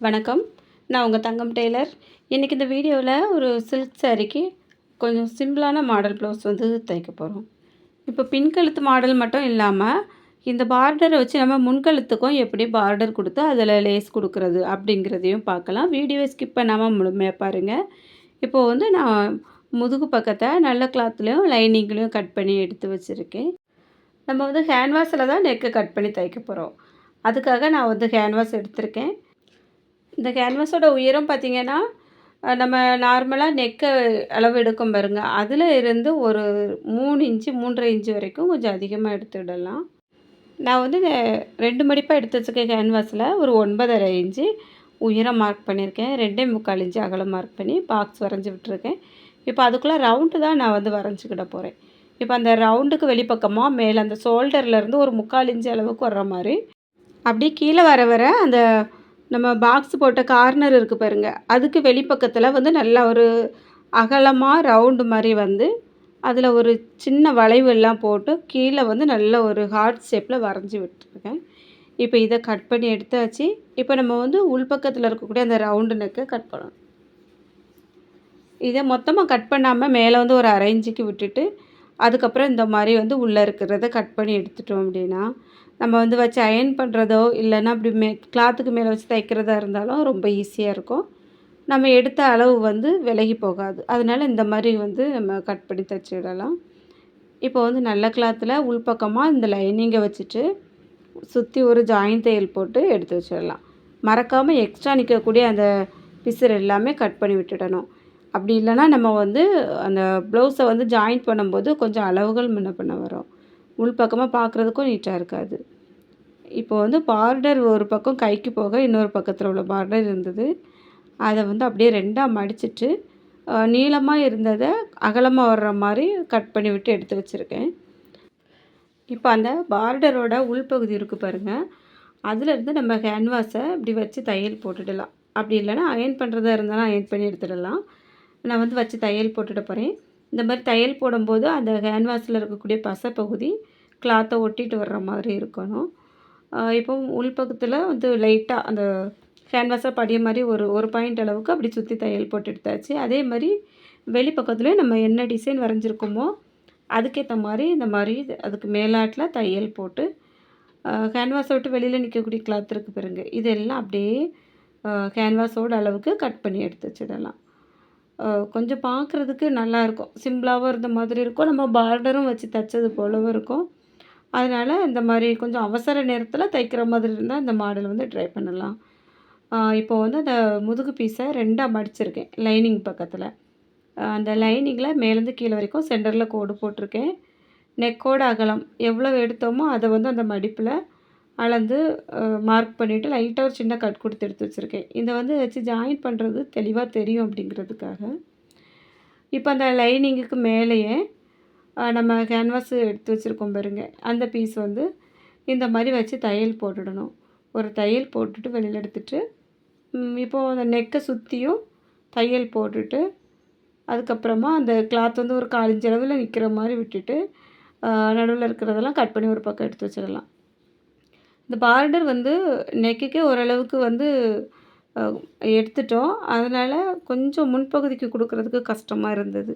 வணக்கம். நான் உங்க தங்கம் டெய்லர். இன்றைக்கி இந்த வீடியோவில் ஒரு சில்க் சாரீக்கு கொஞ்சம் சிம்பிளான மாடல் ப்ளவுஸ் வந்து தைக்க போகிறோம். இப்போ பின்கழுத்து மாடல் மட்டும் இல்லாமல் இந்த பார்டரை வச்சு நம்ம முன்கழுத்துக்கும் எப்படி பார்டர் கொடுத்து அதில் லேஸ் கொடுக்குறது அப்படிங்கிறதையும் பார்க்கலாம். வீடியோவை ஸ்கிப் பண்ணாமல் முழுமையாக பாருங்கள். இப்போது வந்து நான் முதுகு பக்கத்தை நல்ல கிளாத்லேயும் லைனிங்லேயும் கட் பண்ணி எடுத்து வச்சுருக்கேன். நம்ம வந்து ஹேண்ட்வாஷில் தான் நெக்கை கட் பண்ணி தைக்க போகிறோம். அதுக்காக நான் வந்து ஹேண்ட்வாஷ் எடுத்திருக்கேன். இந்த கேன்வாஸோட உயரம் பார்த்திங்கன்னா, நம்ம நார்மலாக நெக்க அளவு எடுக்கும் பாருங்க, அதில் இருந்து ஒரு 3 இன்ச்சு 3 1/2 இன்ச்சு வரைக்கும் கொஞ்சம் அதிகமாக எடுத்துடலாம். நான் வந்து 2 மடிப்பாக எடுத்து வச்சுருக்கேன். கேன்வாஸில் ஒரு 9 1/2 இன்ச்சு உயரம் மார்க் பண்ணியிருக்கேன். 2 3/4 இன்ச்சு அகலம் மார்க் பண்ணி பாக்ஸ் வரைஞ்சி விட்டுருக்கேன். இப்போ அதுக்குள்ளே ரவுண்டு தான் நான் வந்து வரைஞ்சிக்கிட போகிறேன். இப்போ அந்த ரவுண்டுக்கு வெளிப்பக்கமாக மேலே அந்த ஷோல்டர்லேருந்து ஒரு 3/4 இன்ச்சு அளவுக்கு வர்ற மாதிரி அப்படியே கீழே வர வர அந்த நம்ம பாக்ஸ் போட்ட கார்னர் இருக்குது பாருங்கள், அதுக்கு வெளிப்பக்கத்தில் வந்து நல்லா ஒரு அகலமாக ரவுண்டு மாதிரி வந்து அதில் ஒரு சின்ன வளைவு எல்லாம் போட்டு கீழே வந்து நல்ல ஒரு ஹார்ட் ஷேப்பில் வரைஞ்சி விட்டுருக்கேன். இப்போ இதை கட் பண்ணி எடுத்தாச்சு. இப்போ நம்ம வந்து உள்பக்கத்தில் இருக்கக்கூடிய அந்த ரவுண்டு நெக்கை கட் பண்ணணும். இதை மொத்தமாக கட் பண்ணாமல் மேலே வந்து ஒரு 1/2 இன்ச்சுக்கு விட்டுட்டு அதுக்கப்புறம் இந்த மாதிரி வந்து உள்ளே இருக்கிறத கட் பண்ணி எடுத்துட்டோம் அப்படின்னா நம்ம வந்து வச்சு அயர்ன் பண்ணுறதோ இல்லைன்னா அப்படி கிளாத்துக்கு மேலே வச்சு தைக்கிறதா இருந்தாலும் ரொம்ப ஈஸியாக இருக்கும். நம்ம எடுத்த அளவு வந்து விலகி போகாது. அதனால் இந்த மாதிரி வந்து நம்ம கட் பண்ணி தைச்சிடலாம். இப்போ வந்து நல்ல கிளாத்தில் உள்பக்கமாக இந்த லைனிங்கை வச்சுட்டு சுற்றி ஒரு ஜாயின் தையல் போட்டு எடுத்து வச்சிடலாம். மறக்காமல் எக்ஸ்ட்ரா நிற்கக்கூடிய அந்த பிசுறு எல்லாமே கட் பண்ணி விட்டுடணும். அப்படி இல்லைன்னா நம்ம வந்து அந்த ப்ளவுஸை வந்து ஜாயின் பண்ணும்போது கொஞ்சம் அளவுகள் முன்ன பின்ன வரும். உள்பக்கமாக பார்க்குறதுக்கும் நீட்டாக இருக்காது. இப்போ வந்து பார்டர் ஒரு பக்கம் கைக்கு போக இன்னொரு பக்கத்தில் உள்ள பார்டர் இருந்தது. அதை வந்து அப்படியே 2ஆக மடிச்சிட்டு நீளமாக இருந்ததை அகலமாக வர்ற மாதிரி கட் பண்ணி விட்டு எடுத்து வச்சுருக்கேன். இப்போ அந்த பார்டரோட உள்பகுதி இருக்குது பாருங்கள், அதிலேருந்து நம்ம கேன்வாஸை இப்படி வச்சு தையல் போட்டுடலாம். அப்படி இல்லைன்னா அயர்ன் பண்ணுறதா இருந்தாலும் அயர்ன் பண்ணி எடுத்துடலாம். நான் வந்து வச்சு தையல் போட்டுட போகிறேன். இந்த மாதிரி தையல் போடும்போது அந்த கேன்வாஸில் இருக்கக்கூடிய பசை பகுதி கிளாத்தை ஒட்டிட்டு வர்ற மாதிரி இருக்கணும். இப்போ உள்பக்கத்தில் வந்து லைட்டாக அந்த கேன்வாஸாக படிய மாதிரி ஒரு பாயிண்ட் அளவுக்கு அப்படி சுற்றி தையல் போட்டு எடுத்தாச்சு. அதே மாதிரி வெளிப்பக்கத்துலேயும் நம்ம என்ன டிசைன் வரைஞ்சிருக்கோமோ அதுக்கேற்ற மாதிரி இந்த மாதிரி அதுக்கு மேலாட்டில் தையல் போட்டு கேன்வாஸை விட்டு வெளியில் நிற்கக்கூடிய கிளாத் இருக்குது பாருங்க, இதெல்லாம் அப்படியே கேன்வாஸோட அளவுக்கு கட் பண்ணி எடுத்து வச்சிடலாம். கொஞ்சம் பார்க்குறதுக்கு நல்லாயிருக்கும். சிம்பிளாகவும் இருந்த மாதிரி இருக்கும். நம்ம பார்டரும் வச்சு தைச்சது போலவும் இருக்கும். அதனால் இந்த மாதிரி கொஞ்சம் அவசர நேரத்தில் தைக்கிற மாதிரி இருந்தால் இந்த மாடல் வந்து ட்ரை பண்ணலாம். இப்போ வந்து அந்த முதுகு பீஸை 2ஆக மடிச்சிருக்கேன் லைனிங் பக்கத்தில். அந்த லைனிங்கில் மேலேருந்து கீழே வரைக்கும் சென்டரில் கோடு போட்டிருக்கேன். நெக்கோட அகலம் எவ்வளோ எடுத்தோமோ அதை வந்து அந்த மடிப்பில் அளந்து மார்க் பண்ணிவிட்டு லைட்டாக ஒரு சின்ன கட் கொடுத்து எடுத்து வச்சுருக்கேன். இதை வந்து வச்சு ஜாயின் பண்ணுறது தெளிவாக தெரியும் அப்படிங்கிறதுக்காக. இப்போ அந்த லைனிங்குக்கு மேலேயே நம்ம கேன்வாஸ் எடுத்து வச்சுருக்கோம் பாருங்க, அந்த பீஸ் வந்து இந்த மாதிரி வச்சு தையல் போட்டுடணும். ஒரு தையல் போட்டுட்டு வெளியில் எடுத்துட்டு இப்போது அந்த நெக்கை சுற்றியும் தையல் போட்டுட்டு அதுக்கப்புறமா அந்த கிளாத் வந்து ஒரு 1/4 இன்ச் அளவில் நிற்கிற மாதிரி விட்டுட்டு நடுவில் இருக்கிறதெல்லாம் கட் பண்ணி ஒரு பக்கம் எடுத்து வச்சிடலாம். இந்த பார்டர் வந்து நெக்குக்கே ஓரளவுக்கு வந்து எடுத்துட்டோம். அதனால் கொஞ்சம் முன்பகுதிக்கு கொடுக்குறதுக்கு கஷ்டமாக இருந்தது.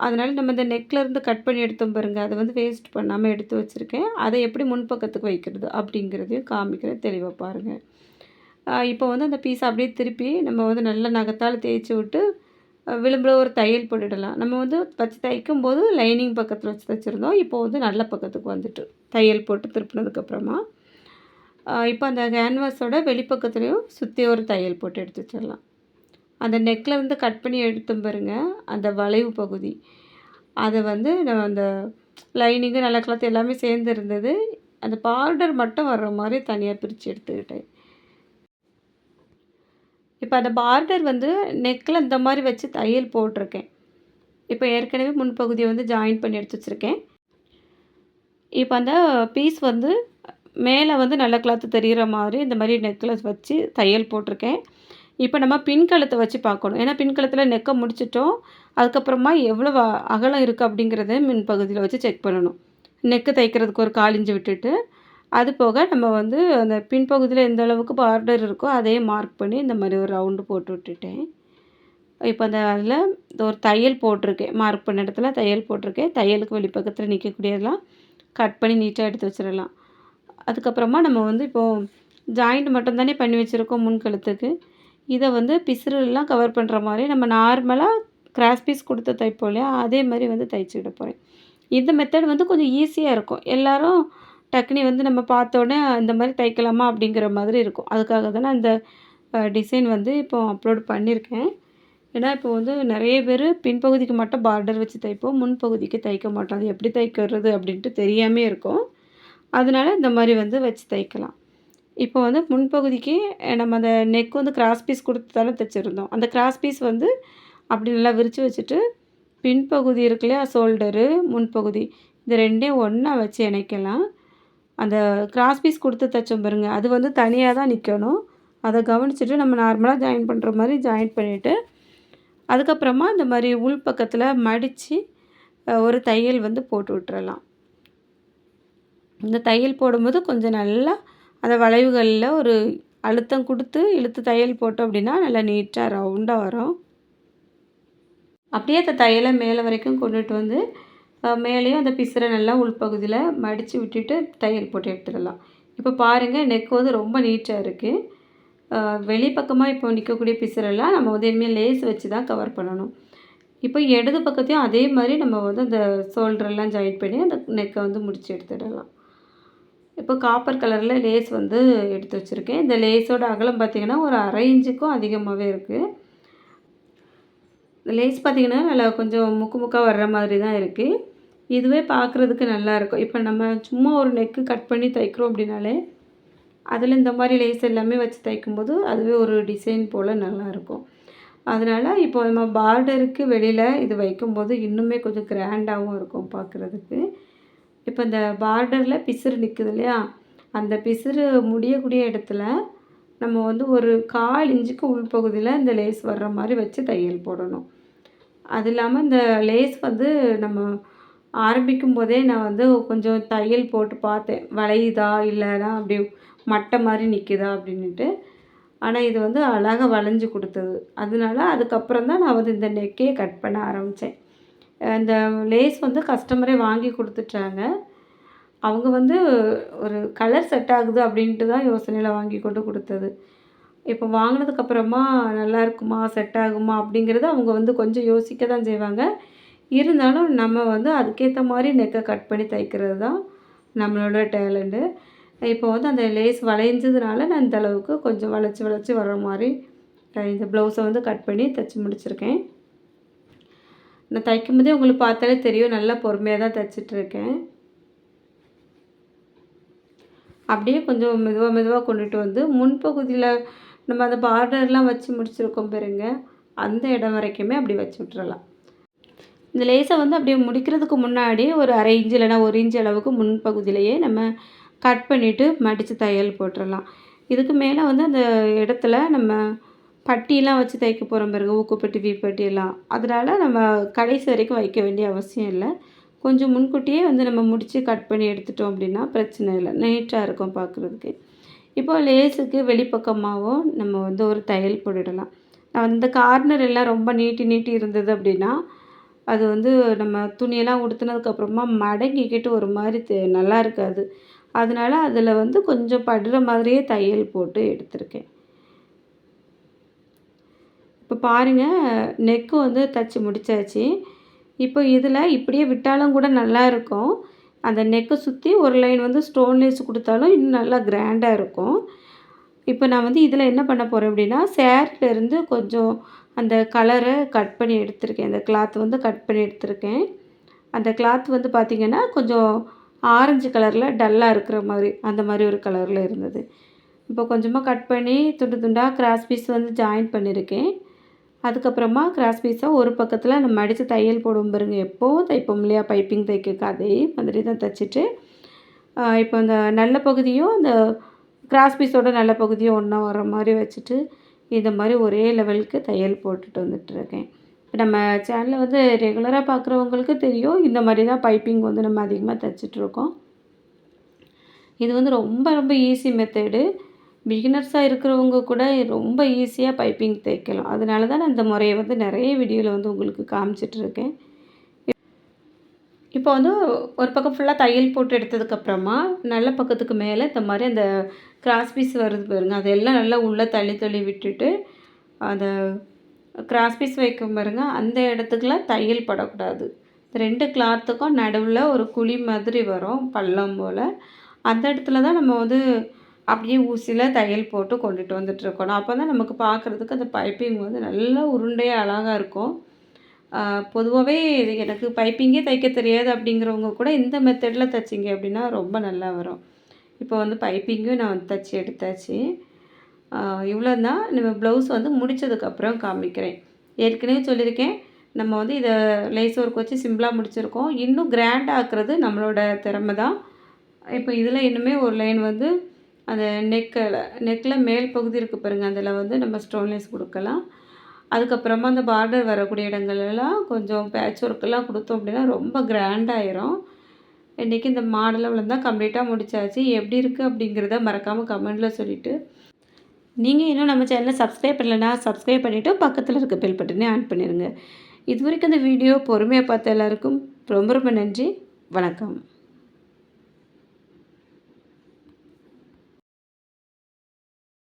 அதனால் நம்ம இந்த நெக்லேருந்து கட் பண்ணி எடுத்தோம் பாருங்கள், அதை வந்து வேஸ்ட் பண்ணாமல் எடுத்து வச்சுருக்கேன். அதை எப்படி முன்பக்கத்துக்கு வைக்கிறது அப்படிங்கிறதையும் காமிக்கிறேன், தெளிவாக பாருங்கள். இப்போ வந்து அந்த பீஸ் அப்படியே திருப்பி நம்ம வந்து நல்ல நகத்தால் தேய்ச்சி விட்டு விளிம்பில் ஒரு தையல் போட்டுடலாம். நம்ம வந்து வச்சு தைக்கும்போது லைனிங் பக்கத்தில் வச்சு தைச்சிருந்தோம். இப்போ வந்து நல்ல பக்கத்துக்கு வந்துட்டு தையல் போட்டு திருப்பினதுக்கப்புறமா இப்போ அந்த கேன்வாஸோட வெளிப்பக்கத்துலேயும் சுற்றி ஒரு தையல் போட்டு எடுத்து வச்சிடலாம். அந்த நெக்கில் வந்து கட் பண்ணி எடுத்தோம் பாருங்கள், அந்த வளைவு பகுதி அதை வந்து நம்ம அந்த லைனிங்கு நல்ல கிளாத் எல்லாமே சேர்ந்து இருந்தது. அந்த பார்டர் மட்டும் வர்ற மாதிரி தனியாக பிரித்து எடுத்துக்கிட்டேன். இப்போ அந்த பார்டர் வந்து நெக்கில் இந்த மாதிரி வச்சு தையல் போட்டிருக்கேன். இப்போ ஏற்கனவே முன்பகுதியை வந்து ஜாயின் பண்ணி எடுத்து வச்சுருக்கேன். இப்போ அந்த பீஸ் வந்து மேலே வந்து நல்ல கிளாத்து தெரிகிற மாதிரி இந்த மாதிரி நெக்கில் வச்சு தையல் போட்டிருக்கேன். இப்போ நம்ம பின்கழுத்தை வச்சு பார்க்கணும். ஏன்னா பின்கழுத்தில் நெக்கை முடிச்சிட்டோம். அதுக்கப்புறமா எவ்வளோ அகலம் இருக்குது அப்படிங்கிறத முன்பகுதியில் வச்சு செக் பண்ணணும். நெக்கு தைக்கிறதுக்கு ஒரு 1/4 இன்ச்சு விட்டுட்டு அது போக நம்ம வந்து அந்த பின்பகுதியில் எந்த அளவுக்கு பார்டர் இருக்கோ அதே மார்க் பண்ணி இந்த மாதிரி ஒரு ரவுண்டு போட்டு விட்டுட்டேன். இப்போ அந்த அதில் ஒரு தையல் போட்டிருக்கேன். மார்க் பண்ண இடத்துல தையல் போட்டிருக்கேன். தையலுக்கு வெளிப்பக்கத்தில் நிற்கக்கூடியதெல்லாம் கட் பண்ணி நீட்டாக எடுத்து வச்சிடலாம். அதுக்கப்புறமா நம்ம வந்து இப்போது ஜாயிண்ட் மட்டும் தானே பண்ணி வச்சுருக்கோம் முன் கழுத்துக்கு. இதை வந்து பிசுறுலாம் கவர் பண்ணுற மாதிரி நம்ம நார்மலாக கிராஸ் பீஸ் கொடுத்து தைப்போம் இல்லையா, அதே மாதிரி வந்து தைச்சி விட போகிறேன். இந்த மெத்தட் வந்து கொஞ்சம் ஈஸியாக இருக்கும். எல்லோரும் டக்குனி வந்து நம்ம பார்த்தோன்னே இந்த மாதிரி தைக்கலாமா அப்படிங்கிற மாதிரி இருக்கும். அதுக்காக தான் நான் இந்த டிசைன் வந்து இப்போ அப்லோட் பண்ணியிருக்கேன். ஏன்னா இப்போ வந்து நிறைய பேர் பின்பகுதிக்கு மட்டும் பார்டர் வச்சு தைப்போம், முன்பகுதிக்கு தைக்க மாட்டோம். அது எப்படி தைக்கிறது அப்படின்ட்டு தெரியாமே இருக்கும். அதனால இந்த மாதிரி வந்து வச்சு தைக்கலாம். இப்போ வந்து முன்பகுதிக்கு நம்ம அந்த நெக் வந்து கிராஸ் பீஸ் கொடுத்து தானே தைச்சிருந்தோம். அந்த கிராஸ் பீஸ் வந்து அப்படி நல்லா விரித்து வச்சுட்டு பின்பகுதி இருக்கு இல்லையா, ஷோல்டரு, முன்பகுதி இது ரெண்டையும் ஒன்றா வச்சு இணைக்கலாம். அந்த கிராஸ் பீஸ் கொடுத்து தைச்சோம் பாருங்க, அது வந்து தனியாக தான் நிற்கணும். அதை கவனிச்சுட்டு நம்ம நார்மலாக ஜாயின் பண்ணுற மாதிரி ஜாயின் பண்ணிவிட்டு அதுக்கப்புறமா இந்த மாதிரி உள் பக்கத்தில் மடித்து ஒரு தையல் வந்து போட்டு விட்டுறலாம். இந்த தையல் போடும்போது கொஞ்சம் நல்லா அந்த வளைவுகளில் ஒரு அழுத்தம் கொடுத்து இழுத்து தையல் போட்டோம் அப்படின்னா நல்லா நீட்டாக ரவுண்டாக வரும். அப்படியே அந்த தையலை மேலே வரைக்கும் கொண்டுட்டு வந்து மேலேயும் அந்த பிசுரை நல்லா உள்பகுதியில் மடித்து விட்டுட்டு தையல் போட்டு எடுத்துடலாம். இப்போ பாருங்கள், நெக் வந்து ரொம்ப நீட்டாக இருக்குது. வெளிப்பக்கமாக இப்போ நிற்கக்கூடிய பிசுரெல்லாம் நம்ம வந்து இனிமேல் லேஸ் வச்சு தான் கவர் பண்ணணும். இப்போ இடது பக்கத்தையும் அதே மாதிரி நம்ம வந்து அந்த ஷோல்டரெல்லாம் ஜாயின் பண்ணி அந்த நெக்கை வந்து முடித்து எடுத்துடலாம். இப்போ காப்பர் கலரில் லேஸ் வந்து எடுத்து வச்சுருக்கேன். இந்த லேஸோட அகலம் பார்த்திங்கன்னா ஒரு 1/2 இன்ச்சுக்கும் அதிகமாகவே இருக்குது. இந்த லேஸ் பார்த்திங்கன்னா நல்லா கொஞ்சம் முக்கு முக்காக வர்ற மாதிரி தான் இருக்குது. இதுவே பார்க்குறதுக்கு நல்லாயிருக்கும். இப்போ நம்ம சும்மா ஒரு நெக்கு கட் பண்ணி தைக்கிறோம் அப்படின்னாலே அதில் இந்த மாதிரி லேஸ் எல்லாமே வச்சு தைக்கும்போது அதுவே ஒரு டிசைன் போல் நல்லாயிருக்கும். அதனால் இப்போ நம்ம பார்டருக்கு வெளியில் இது வைக்கும்போது இன்னுமே கொஞ்சம் கிராண்டாகவும் இருக்கும் பார்க்குறதுக்கு. இப்போ இந்த பார்டரில் பிசுறு நிற்குது இல்லையா, அந்த பிசுறு முடியக்கூடிய இடத்துல நம்ம வந்து ஒரு 1/4 இன்ச்சுக்கு உள்பகுதியில் இந்த லேஸ் வர்ற மாதிரி வச்சு தையல் போடணும். அது இல்லாமல் இந்த லேஸ் வந்து நம்ம ஆரம்பிக்கும் போதே நான் வந்து கொஞ்சம் தையல் போட்டு பார்த்தேன், வளையுதா இல்லைனா அப்படி மட்டை மாதிரி நிற்குதா அப்படின்ட்டு. ஆனால் இது வந்து அழகாக வளைஞ்சு கொடுத்தது. அதனால அதுக்கப்புறம் தான் நான் வந்து இந்த நெக்கே கட் பண்ண ஆரம்பித்தேன். இந்த லேஸ் வந்து கஸ்டமரே வாங்கி கொடுத்துட்டாங்க. அவங்க வந்து ஒரு கலர் செட் ஆகுது அப்படின்ட்டு தான் யோசனையில் வாங்கி கொண்டு கொடுத்தது. இப்போ வாங்கினதுக்கப்புறமா நல்லா இருக்குமா, செட் ஆகுமா அப்படிங்கிறத அவங்க வந்து கொஞ்சம் யோசிக்க தான் செய்வாங்க. இருந்தாலும் நம்ம வந்து அதுக்கேற்ற மாதிரி நெக்கை கட் பண்ணி தைக்கிறது தான் நம்மளோட டேலண்ட்டு. இப்போ வந்து அந்த லேஸ் வளைஞ்சதுனால நான் இந்த அளவுக்கு கொஞ்சம் வளைச்சி வளைச்சி வர்ற மாதிரி இந்த ப்ளவுஸை வந்து கட் பண்ணி தைச்சி முடிச்சிருக்கேன். நான் தைக்கும்போதே உங்களுக்கு பார்த்தாலே தெரியும், நல்லா பொறுமையாக தான் தைச்சிட்ருக்கேன். அப்படியே கொஞ்சம் மெதுவாக மெதுவாக கொண்டுட்டு வந்து முன்பகுதியில் நம்ம அந்த பார்டர்லாம் வச்சு முடிச்சிருக்கோம் பாருங்க, அந்த இடம் வரைக்குமே அப்படி வச்சு விட்டுறலாம். இந்த லேஸை வந்து அப்படியே முடிக்கிறதுக்கு முன்னாடி ஒரு 1/2 இன்ச்சு இல்லைனா 1 இன்ச்சு அளவுக்கு முன்பகுதியிலையே நம்ம கட் பண்ணிவிட்டு மடித்து தையல் போட்டுடலாம். இதுக்கு மேலே வந்து அந்த இடத்துல நம்ம பட்டியெலாம் வச்சு தைக்க போகிறோம் பாருங்க, ஊக்குப்பட்டி வீப்பட்டி எல்லாம், அதனால் நம்ம கடைசி வரைக்கும் வைக்க வேண்டிய அவசியம் இல்லை. கொஞ்சம் முன்கூட்டியே வந்து நம்ம முடித்து கட் பண்ணி எடுத்துட்டோம் அப்படின்னா பிரச்சனை இல்லை, நீட்டாக இருக்கும் பார்க்குறதுக்கு. இப்போ லேஸுக்கு வெளிப்பக்கமாகவும் நம்ம வந்து ஒரு தையல் போட்டுடலாம். அந்த கார்னர் எல்லாம் ரொம்ப நீட்டி நீட்டி இருந்தது அப்படின்னா அது வந்து நம்ம துணியெல்லாம் உடுத்துனதுக்கப்புறமா மடங்கிக்கிட்டு ஒரு மாதிரி நல்லா இருக்காது. அதனால் அதில் வந்து கொஞ்சம் படுற மாதிரியே தையல் போட்டு எடுத்திருக்கேன். இப்போ பாருங்கள், நெக்கு வந்து தைச்சி முடித்தாச்சு. இப்போ இதில் இப்படியே விட்டாலும் கூட நல்லாயிருக்கும். அந்த நெக்கை சுற்றி ஒரு லைன் வந்து ஸ்டோன் லேஸ் கொடுத்தாலும் இன்னும் நல்லா கிராண்டாக இருக்கும். இப்போ நான் வந்து இதில் என்ன பண்ண போகிறேன் அப்படின்னா, சேரீலேருந்து கொஞ்சம் அந்த கலரை கட் பண்ணி எடுத்திருக்கேன். அந்த கிளாத் வந்து கட் பண்ணி எடுத்திருக்கேன். அந்த கிளாத் வந்து பார்த்திங்கன்னா கொஞ்சம் ஆரஞ்சு கலரில் டல்லாக இருக்கிற மாதிரி, அந்த மாதிரி ஒரு கலரில் இருந்தது. இப்போ கொஞ்சமாக கட் பண்ணி துண்டு துண்டாக கிராஸ் பீஸ் வந்து ஜாயின் பண்ணியிருக்கேன். அதுக்கப்புறமா கிராஸ் பீஸை ஒரு பக்கத்தில் நம்ம மடித்து தையல் போடுவோம் பாருங்க, எப்போவும் தைப்போம் இல்லையா பைப்பிங் தைக்க, அதே மாதிரி தான் தைச்சிட்டு இப்போ அந்த நல்ல பகுதியும் அந்த கிராஸ் பீஸோட நல்ல பகுதியும் ஒன்றா வர மாதிரி வச்சுட்டு இந்த மாதிரி ஒரே லெவலுக்கு தையல் போட்டுட்டு வந்துட்டுருக்கேன். நம்ம சேனலை வந்து ரெகுலராக பார்க்குறவங்களுக்கு தெரியும், இந்த மாதிரி தான் பைப்பிங் வந்து நம்ம அதிகமாக தைச்சிட்ருக்கோம். இது வந்து ரொம்ப ரொம்ப ஈஸி மெத்தடு. பிகினர்ஸாக இருக்கிறவங்க கூட ரொம்ப ஈஸியாக பைப்பிங் தைக்கலாம். அதனால தான் நான் இந்த முறைய வந்து நிறைய வீடியோவில் வந்து உங்களுக்கு காமிச்சிட்ருக்கேன். இப்போ வந்து ஒரு பக்கம் ஃபுல்லாக தையல் போட்டு எடுத்ததுக்கப்புறமா நல்ல பக்கத்துக்கு மேலே இந்த மாதிரி அந்த கிராஸ் பீஸ் வருது பாருங்க, அதெல்லாம் நல்லா உள்ளே தள்ளி தள்ளி விட்டுட்டு அந்த கிராஸ் பீஸ் வைக்கும் பாருங்க, அந்த இடத்துக்குலாம் தையல் படக்கூடாது. 2 கிளாத்துக்கும் நடுவில் ஒரு குழி மாதிரி வரும் பள்ளம் போல், அந்த இடத்துல தான் நம்ம வந்து அப்படியே ஊசியில் தையல் போட்டு கொண்டுட்டு வந்துட்டுருக்கணும். அப்போ தான் நமக்கு பார்க்குறதுக்கு அந்த பைப்பிங் வந்து நல்லா உருண்டையாக அழகாக இருக்கும். பொதுவாகவே எனக்கு பைப்பிங்கே தைக்க தெரியாது அப்படிங்கிறவங்க கூட இந்த மெத்தடில் தைச்சிங்க அப்படின்னா ரொம்ப நல்லா வரும். இப்போ வந்து பைப்பிங்கும் நான் வந்து தைச்சி எடுத்தாச்சு. இவ்வளோ தான். நம்ம ப்ளவுஸ் வந்து முடித்ததுக்கப்புறம் காமிக்கிறேன். ஏற்கனவே சொல்லியிருக்கேன், நம்ம வந்து இதை லேஸ் ஒர்க் வச்சு சிம்பிளாக முடிச்சிருக்கோம். இன்னும் கிராண்ட் ஆக்குறது நம்மளோட திறமை தான். இப்போ இதில் இன்னுமே ஒரு லைன் வந்து அந்த நெக்கில் மேல் பகுதி இருக்குது பாருங்கள், அதில் வந்து நம்ம ஸ்டோன் லேஸ் கொடுக்கலாம். அதுக்கப்புறமா அந்த பார்டர் வரக்கூடிய இடங்கள்லாம் கொஞ்சம் பேட்ச் ஒர்க்கெல்லாம் கொடுத்தோம் அப்படின்னா ரொம்ப கிராண்டாயிரும். இன்றைக்கி இந்த மாடலை தான் கம்ப்ளீட்டாக முடித்தாச்சு. எப்படி இருக்குது அப்படிங்கிறத மறக்காமல் கமெண்டில் சொல்லிவிட்டு, நீங்கள் இன்னும் நம்ம சேனலை சப்ஸ்கிரைப் பண்ணலைன்னா சப்ஸ்கிரைப் பண்ணிவிட்டு பக்கத்தில் இருக்க பெல் பட்டனே ஆன் பண்ணிடுங்க. இது வரைக்கும் இந்த வீடியோ பொறுமையாக பார்த்த எல்லாருக்கும் ரொம்ப ரொம்ப நன்றி. வணக்கம்.